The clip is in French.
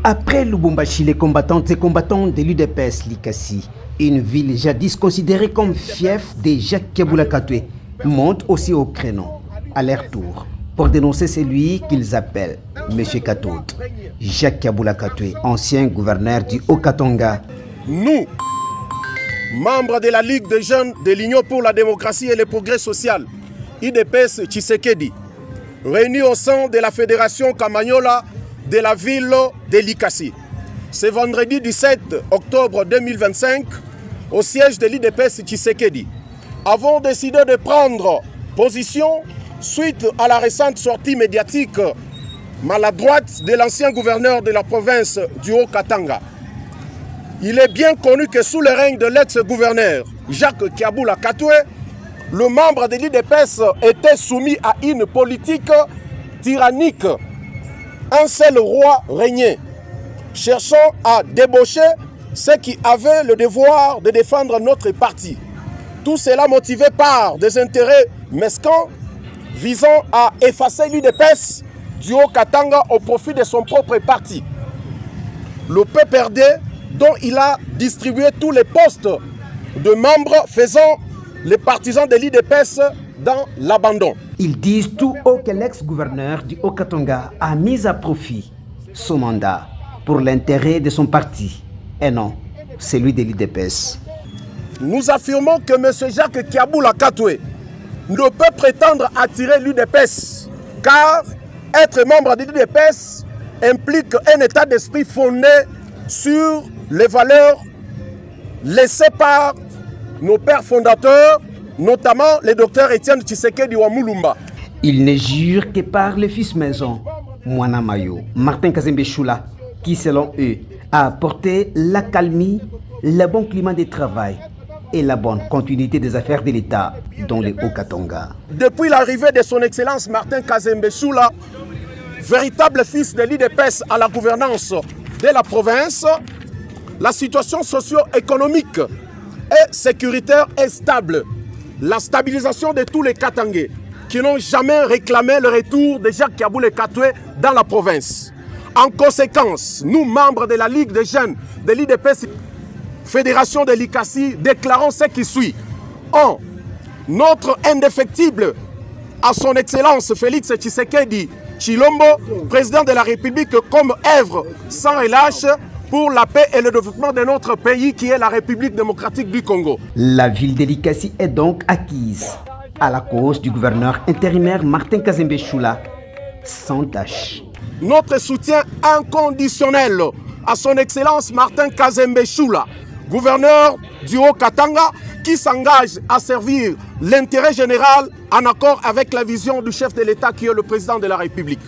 Après Lubumbashi, les combattantes et combattants de l'UDPS Likasi, une ville jadis considérée comme fief de Jacques Kabula Katwe, monte aussi au créneau, à leur tour, pour dénoncer celui qu'ils appellent M. Katod. Jacques Kabula Katwe, ancien gouverneur du Haut-Katanga. Nous, membres de la Ligue des jeunes de l'Union pour la démocratie et le progrès social, UDPS Tshisekedi, réunis au sein de la Fédération Kamanyola de la ville de Likasi. Ce vendredi 17 octobre 2025, au siège de l'UDPS Tshisekedi, avons décidé de prendre position suite à la récente sortie médiatique maladroite de l'ancien gouverneur de la province du Haut-Katanga. Il est bien connu que sous le règne de l'ex-gouverneur Jacques Kabula Katwe, le membre de l'UDPS était soumis à une politique tyrannique. Un seul roi régnait, cherchant à débaucher ceux qui avaient le devoir de défendre notre parti. Tout cela motivé par des intérêts mesquins visant à effacer l'UDPS du Haut-Katanga au profit de son propre parti. Le PPRD, dont il a distribué tous les postes de membres faisant les partisans de l'UDPS dans l'abandon. Ils disent tout haut que l'ex-gouverneur du Haut-Katanga a mis à profit son mandat pour l'intérêt de son parti et non celui de l'UDPS. Nous affirmons que M. Jacques Kabula Katwe ne peut prétendre attirer l'UDPS car être membre de l'UDPS implique un état d'esprit fondé sur les valeurs laissées par nos pères fondateurs, notamment le docteur Étienne Tshisekedi Wamulumba. Il ne jure que par le fils maison, Mwana Mayo, Martin Kazembe Choula, qui selon eux a apporté la calmie, le bon climat de travail et la bonne continuité des affaires de l'État dans le Haut-Katanga. Depuis l'arrivée de son Excellence Martin Kazembe Choula, véritable fils de l'UDPS à la gouvernance de la province, la situation socio-économique et sécuritaire est stable. La stabilisation de tous les Katangais qui n'ont jamais réclamé le retour de Jacques Kabula Katwe dans la province. En conséquence, nous, membres de la Ligue des jeunes de l'UDPS Fédération de Likasi, déclarons ce qui suit. 1. Notre indéfectible à son Excellence Félix Tshisekedi Tshilombo, président de la République, comme œuvre sans relâche pour la paix et le développement de notre pays qui est la République démocratique du Congo. La ville de Likasi est donc acquise à la cause du gouverneur intérimaire Martin Kazembe Choula, sans tâche. Notre soutien inconditionnel à son Excellence Martin Kazembe Choula, gouverneur du Haut-Katanga, qui s'engage à servir l'intérêt général en accord avec la vision du chef de l'État qui est le président de la République.